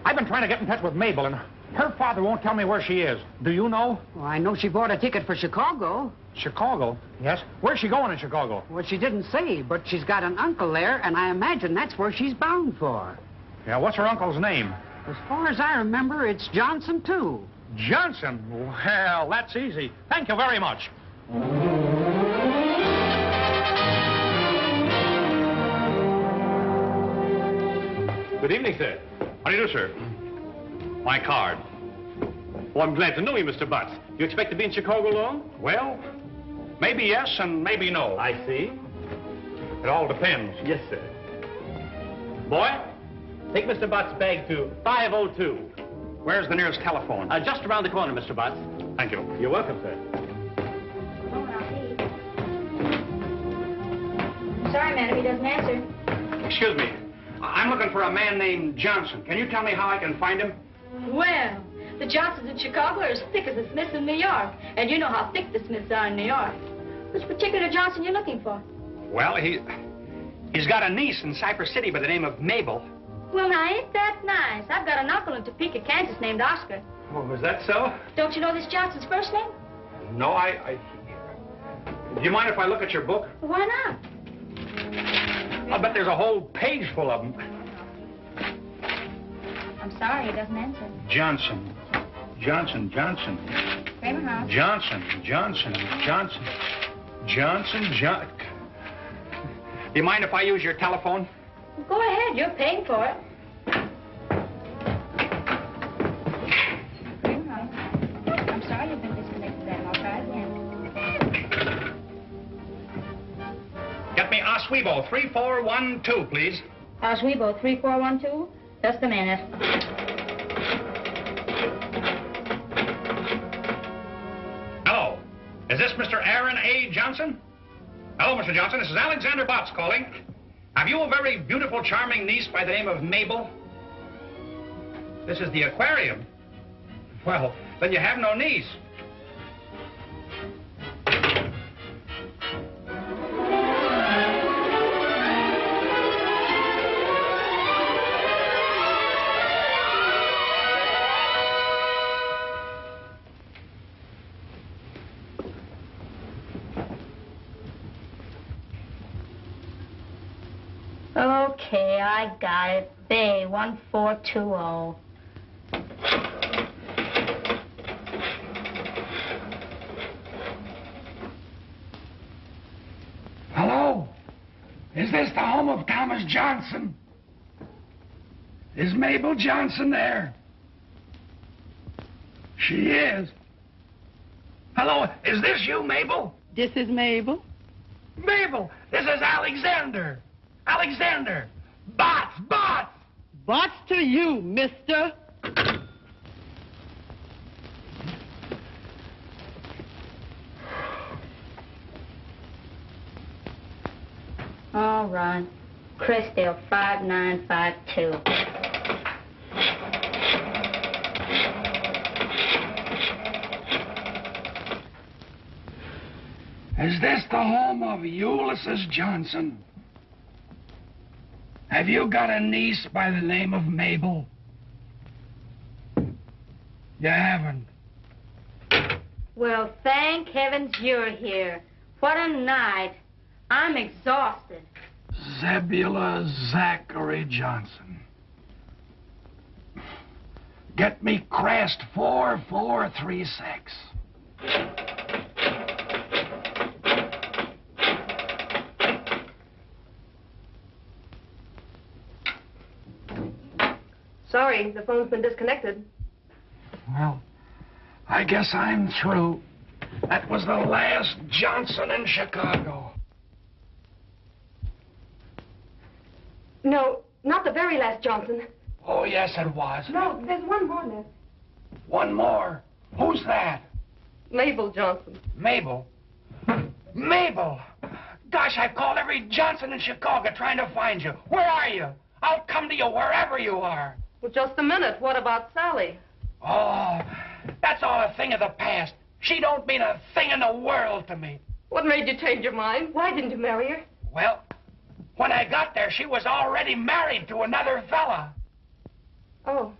I've been trying to get in touch with Mabel, and her father won't tell me where she is. Do you know? Well, I know she bought a ticket for Chicago. Chicago? Yes. Where's she going in Chicago? Well, she didn't say, but she's got an uncle there, and I imagine that's where she's bound for. Yeah, what's her uncle's name? As far as I remember, it's Johnson, too. Johnson? Well, that's easy. Thank you very much. Good evening, sir. How do you do, sir? My card. Well, I'm glad to know you, Mr. Butts. You expect to be in Chicago long? Well, maybe yes and maybe no. I see. It all depends. Yes, sir. Boy, take Mr. Butts' bag to 502. Where's the nearest telephone? Just around the corner, Mr. Butts. Thank you. You're welcome, sir. Sorry, madam, he doesn't answer. Excuse me. I'm looking for a man named Johnson. Can you tell me how I can find him? Well, the Johnsons in Chicago are as thick as the Smiths in New York. And you know how thick the Smiths are in New York. Which particular Johnson you looking for? Well, he's got a niece in Cypress City by the name of Mabel. Well, now, ain't that nice? I've got an uncle in Topeka, Kansas named Oscar. Oh, is that so? Don't you know this Johnson's first name? No, Do you mind if I look at your book? Why not? I'll bet there's a whole page full of them. I'm sorry, he doesn't answer. Johnson. Kramer House. Johnson. Do you mind if I use your telephone? Go ahead, you're paying for it. Kramer House. I'm sorry you've been disconnected that. I'll try again. Get me Oswego 3412, please. Oswego 3412. Just a minute. Hello. Is this Mr. Aaron A. Johnson? Hello, Mr. Johnson. This is Alexander Botts calling. Have you a very beautiful, charming niece by the name of Mabel? This is the aquarium. Well, then you have no niece. Okay, I got it. Bay 1420. Hello? Is this the home of Thomas Johnson? Is Mabel Johnson there? She is. Hello, is this you, Mabel? This is Mabel. Mabel, this is Alexander. Alexander! Bots! Bots to you, mister. All right. Crestdale 5952. Is this the home of Ulysses Johnson? Have you got a niece by the name of Mabel? You haven't. Well, thank heavens you're here. What a night. I'm exhausted. Zebula Zachary Johnson. Get me Crest 4436. Sorry, the phone's been disconnected. Well, I guess I'm through. That was the last Johnson in Chicago. No, not the very last Johnson. Oh, yes, it was. No, there's one more left. One more. Who's that? Mabel Johnson. Mabel? Mabel! Gosh, I've called every Johnson in Chicago trying to find you. Where are you? I'll come to you wherever you are. Well, just a minute. What about Sally? Oh, that's all a thing of the past. She don't mean a thing in the world to me. What made you change your mind? Why didn't you marry her? Well, when I got there, she was already married to another fella. Oh.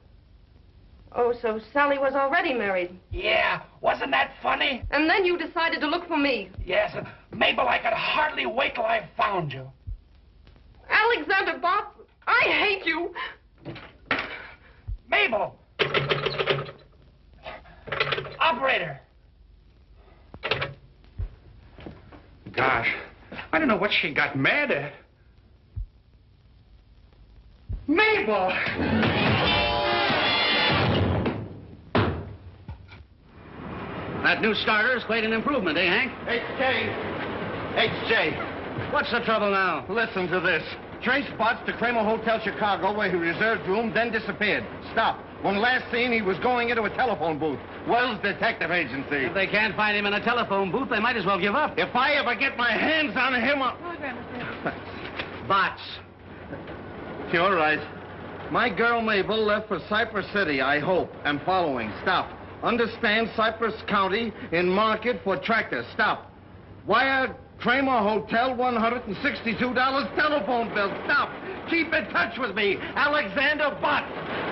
Oh, so Sally was already married. Yeah, wasn't that funny? And then you decided to look for me. Yes, Mabel, I could hardly wait till I found you. Alexander Bott, I hate you. Mabel! Operator! Gosh, I don't know what she got mad at. Mabel! That new starter's quite an improvement, eh, Hank? H.J. What's the trouble now? Listen to this. Traced Botts to Kramer Hotel Chicago, where he reserved room, then disappeared. Stop. When last seen, he was going into a telephone booth. Wells Detective Agency. If they can't find him in a telephone booth, they might as well give up. If I ever get my hands on him, I'll... Botts. You're right. My girl Mabel left for Cypress City, I hope. I'm following. Stop. Understand Cypress County in market for tractors. Stop. Wire Kramer Hotel, $162 telephone bill. Stop. Keep in touch with me, Alexander Bott.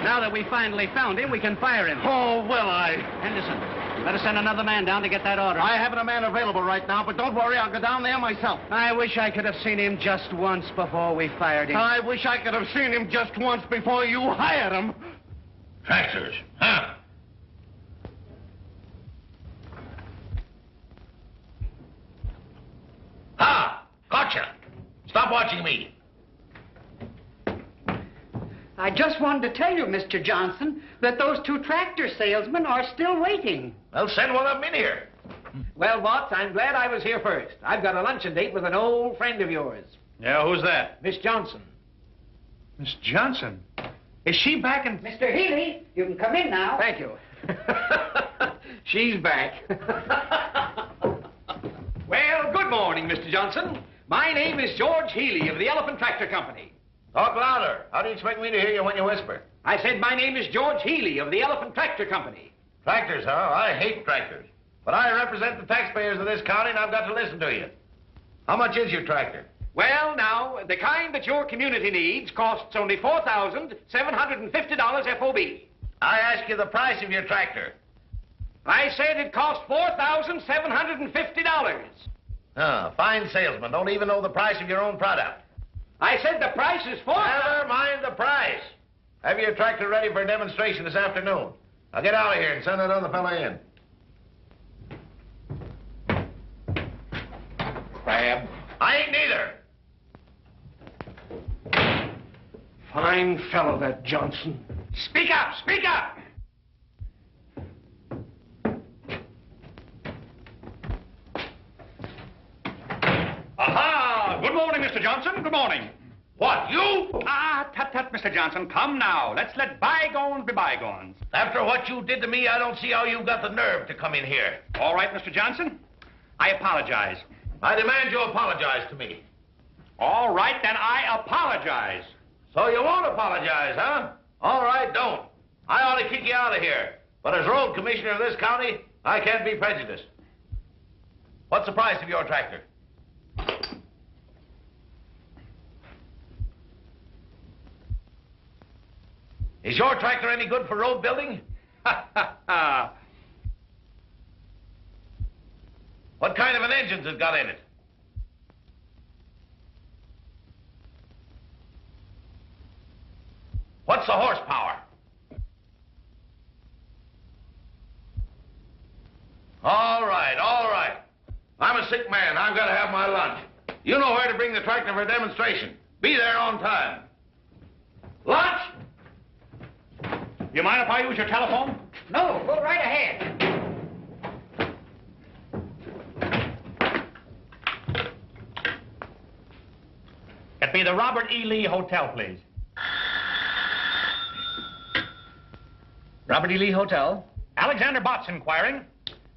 Now that we finally found him, we can fire him. Oh, will I? Henderson, you better send another man down to get that order. I haven't a man available right now, but don't worry, I'll go down there myself. I wish I could have seen him just once before we fired him. I wish I could have seen him just once before you hired him. Tractors, huh? Ha! Gotcha! Stop watching me. I just wanted to tell you, Mr. Johnson, that those two tractor salesmen are still waiting. Well, send one of them in here. Well, Watts, I'm glad I was here first. I've got a luncheon date with an old friend of yours. Yeah, who's that? Miss Johnson. Miss Johnson. Is she back in... Mr. Healy, you can come in now. Thank you. She's back. Well, good morning, Mr. Johnson. My name is George Healy of the Elephant Tractor Company. Talk louder. How do you expect me to hear you when you whisper? I said my name is George Healy of the Elephant Tractor Company. Tractors, huh? I hate tractors. But I represent the taxpayers of this county, and I've got to listen to you. How much is your tractor? Well, now, the kind that your community needs costs only $4,750 FOB. I ask you the price of your tractor. I said it cost $4,750. Fine salesman. Don't even know the price of your own product. I said the price is Never mind the price. Have your tractor ready for a demonstration this afternoon. Now get out of here and send that other fella in. Crab. I ain't neither. Fine fellow, that Johnson. Speak up! Speak up! Aha! Good morning, Mr. Johnson. Good morning. What, you? Tut, Mr. Johnson. Come now. Let's let bygones be bygones. After what you did to me, I don't see how you've got the nerve to come in here. All right, Mr. Johnson. I apologize. I demand you apologize to me. All right, then I apologize. So you won't apologize, huh? All right, don't. I ought to kick you out of here. But as road commissioner of this county, I can't be prejudiced. What's the price of your tractor? Is your tractor any good for road building? What kind of an engine's it got in it? What's the horsepower? All right, all right. I'm a sick man. I've got to have my lunch. You know where to bring the tractor for a demonstration. Be there on time. Lunch? You mind if I use your telephone? No, go right ahead. Get be the Robert E. Lee Hotel, please. Robert E. Lee Hotel? Alexander Bott's inquiring.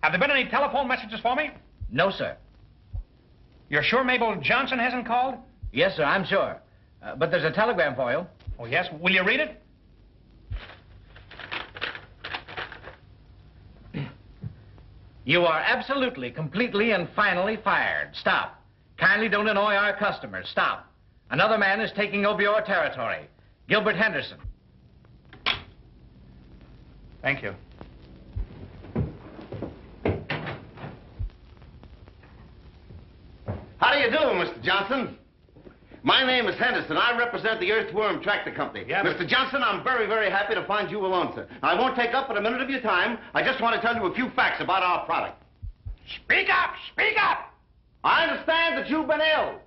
Have there been any telephone messages for me? No, sir. You're sure Mabel Johnson hasn't called? Yes, sir, I'm sure. But there's a telegram for you. Oh, yes? Will you read it? You are absolutely, completely, and finally fired. Stop. Kindly don't annoy our customers. Stop. Another man is taking over your territory. Gilbert Henderson. Thank you. How do you do, Mr. Johnson? My name is Henderson. I represent the Earthworm Tractor Company. Yeah, Mr. Johnson, I'm very, very happy to find you alone, sir. Now, I won't take up but a minute of your time. I just want to tell you a few facts about our product. Speak up! Speak up! I understand that you've been ill.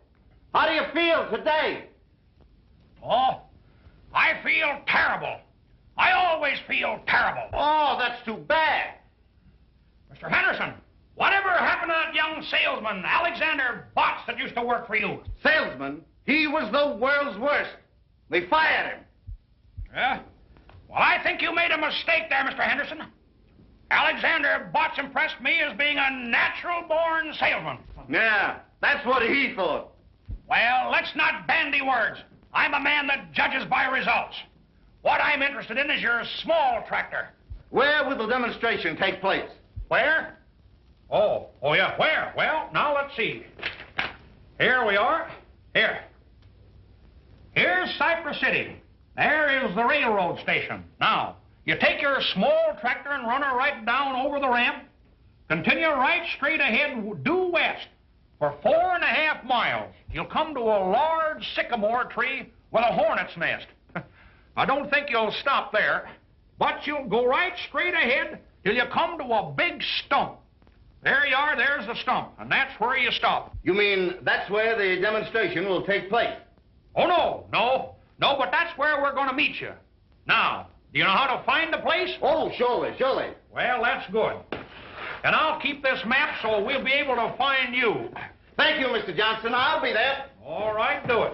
How do you feel today? Oh, I feel terrible. I always feel terrible. Oh, that's too bad. Mr. Henderson, whatever happened to that young salesman, Alexander Botts, that used to work for you? Salesman? He was the world's worst. They fired him. Yeah? Well, I think you made a mistake there, Mr. Henderson. Alexander Botts impressed me as being a natural-born salesman. Yeah, that's what he thought. Well, let's not bandy words. I'm a man that judges by results. What I'm interested in is your small tractor. Where will the demonstration take place? Where? Oh, yeah, where? Well, now let's see. Here we are. Here. Here's Cypress City. There is the railroad station. Now, you take your small tractor and run her right down over the ramp. Continue right straight ahead, due west. For 4.5 miles, you'll come to a large sycamore tree with a hornet's nest. I don't think you'll stop there, but you'll go right straight ahead till you come to a big stump. There you are, there's the stump, and that's where you stop. You mean that's where the demonstration will take place? Oh, no, but that's where we're going to meet you. Now, do you know how to find the place? Oh, surely. Well, that's good. And I'll keep this map so we'll be able to find you. Thank you, Mr. Johnson. I'll be there. All right, do it.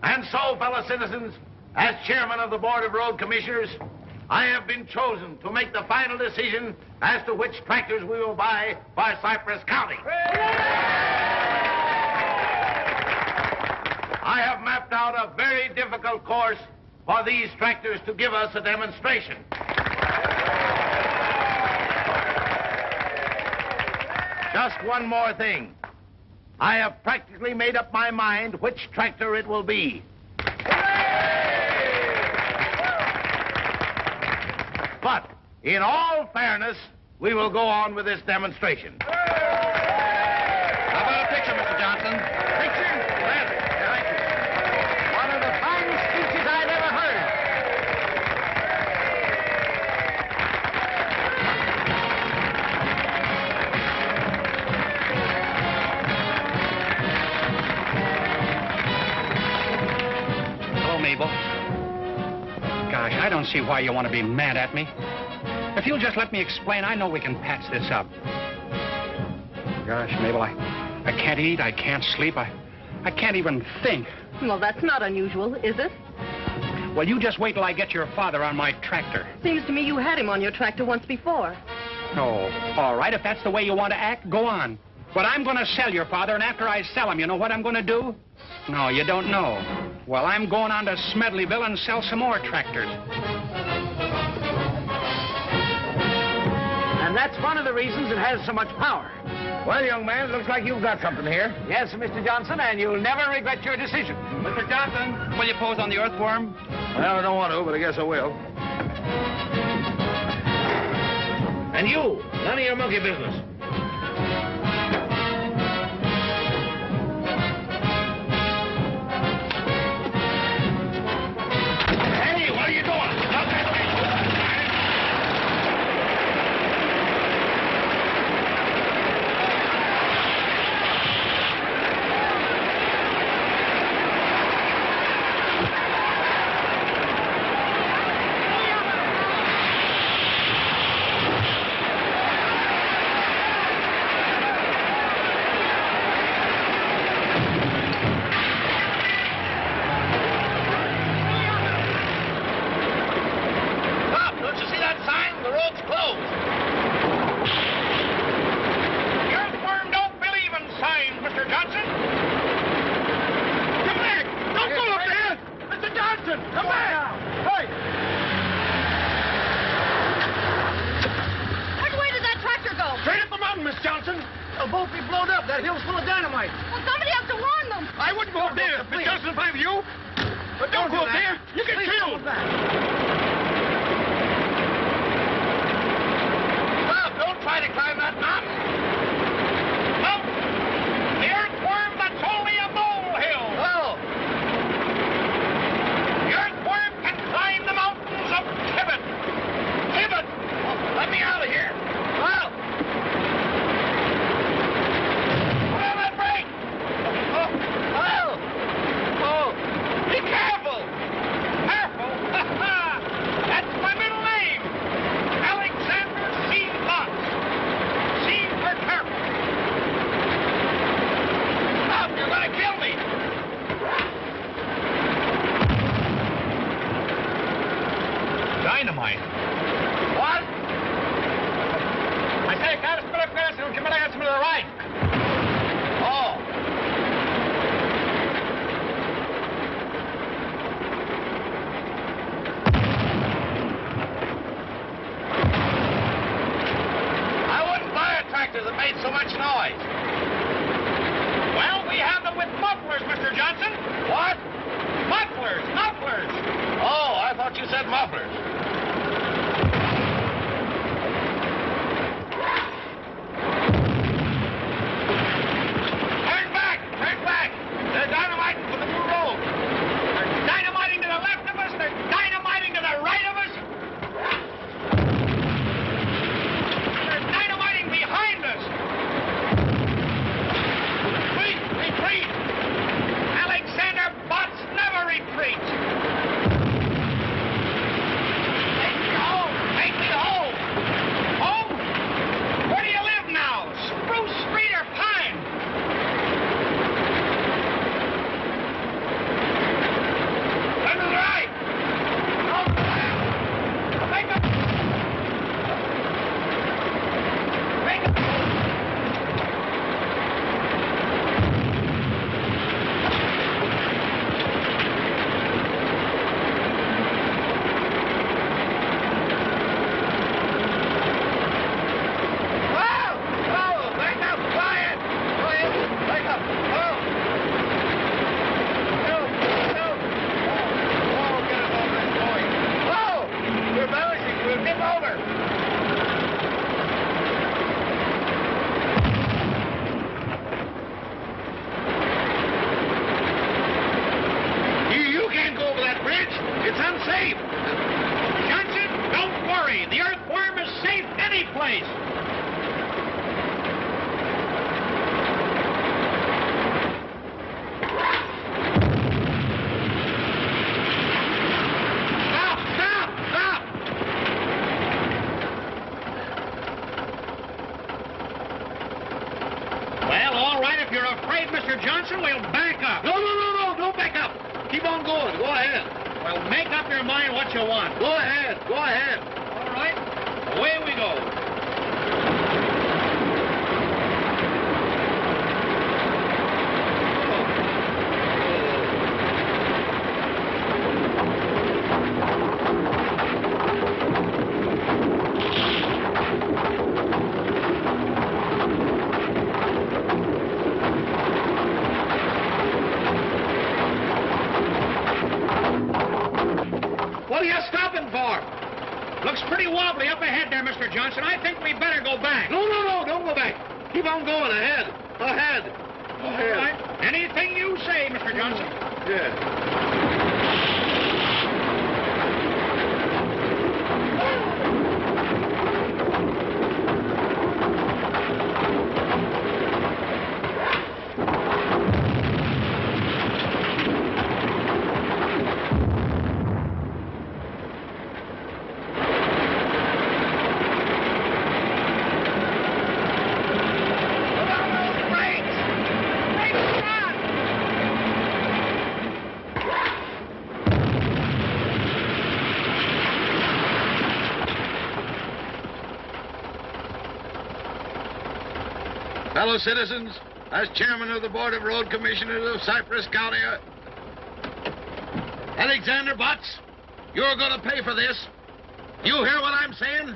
And so, fellow citizens, as chairman of the Board of Road Commissioners, I have been chosen to make the final decision as to which tractors we will buy for Cypress County. I have mapped out a very difficult course for these tractors to give us a demonstration. Just one more thing. I have practically made up my mind which tractor it will be. But, in all fairness, we will go on with this demonstration. How about a picture, Mr. Johnson? Picture? Gladly. Thank you. One of the finest speeches I've ever heard. Hello, Mabel. Gosh, I don't see why you want to be mad at me. If you'll just let me explain, I know we can patch this up. Gosh, Mabel, I can't eat, I can't sleep, I can't even think. Well, that's not unusual, is it? Well, you just wait till I get your father on my tractor. Seems to me you had him on your tractor once before. Oh, all right, if that's the way you want to act, go on. But I'm going to sell your father, and after I sell him, you know what I'm going to do? No, you don't know. Well, I'm going on to Smedleyville and sell some more tractors. And that's one of the reasons it has so much power. Well, young man, it looks like you've got something here. Yes, Mr. Johnson, and you'll never regret your decision. Mr. Johnson. Will you pose on the Earthworm? Well, I don't want to, but I guess I will. And you, none of your monkey business. Hey, what are you doing? Stop that thing. dynamite. Well, somebody has to warn them. I wouldn't go up there. If it's Johnson, if I were you. But don't go up there. You get killed. Stop! Don't try to climb that mountain. No. The earthworm, that's only a molehill. Oh. The earthworm can climb the mountains of Tibet. Tibet! Oh, let me out of here. Well. Put on that brake! Oh. Well. Oh. Be careful! Careful? That's my middle name. Alexander C. Lutz. C for careful. Stop! You're going to kill me! Dynamite. What? I say, can't split up grass and come back to the right. Oh. I wouldn't buy a tractor that made so much noise. Well, we have them with mufflers, Mr. Johnson. What? Mufflers, mufflers. Oh, I thought you said mufflers. Turn back, turn back. They're dynamiting for the new road. They're dynamiting to the left of us. They're dynamiting to the right of us. They're dynamiting behind us. Retreat, retreat. Alexander Bots never retreats. Take me home, take me home. Home? Where do you live now? Spruce Street or Pine? Turn to the right. Over the left. Make a... Make a... Oh! Oh! Back up! Quiet! Quiet! Back up! Oh! No! No! Oh, get us over this point. Oh! We're balancing. We'll tip over. You can't go over that bridge. It's unsafe. Johnson, don't worry. The earthworm is safe any place. Stop! Stop! Stop! Well, all right. If you're afraid, Mr. Johnson, we'll back up. No, no, no, no! Don't back up. Keep on going. Go ahead. Well, make up your mind what you want. Go ahead. Go ahead. All right. Away we go. What are you stopping for? Looks pretty wobbly up ahead there, Mr. Johnson. I think we better go back. No, no, no! Don't go back. Keep on going. Ahead. Ahead. All Ahead. right. Anything you say, Mr. Johnson. Yeah. Put on those brakes. Brakes on. Fellow citizens, as chairman of the Board of Road Commissioners of Cypress County, Alexander Butts, you're going to pay for this. You hear what I'm saying?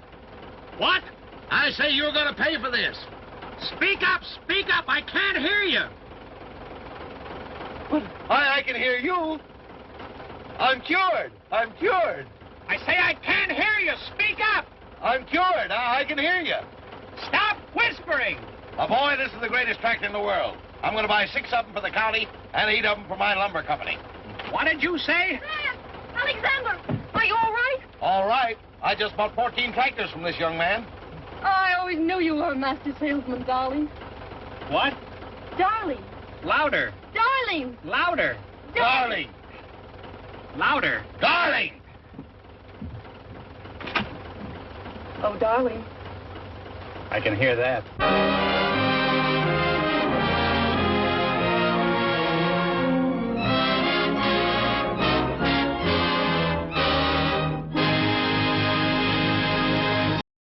What? I say you're going to pay for this. Speak up, speak up. I can't hear you. I can hear you. I'm cured. I'm cured. I say I can't hear you. Speak up. I'm cured. I can hear you. Stop whispering. Boy, this is the greatest tractor in the world. I'm going to buy 6 of them for the county and 8 of them for my lumber company. What did you say? Alexander, are you all right? All right. I just bought 14 tractors from this young man. I always knew you were a master salesman, darling. What? Darling. Louder. Darling. Louder. Darling. Louder. Darling. Oh, darling. I can hear that.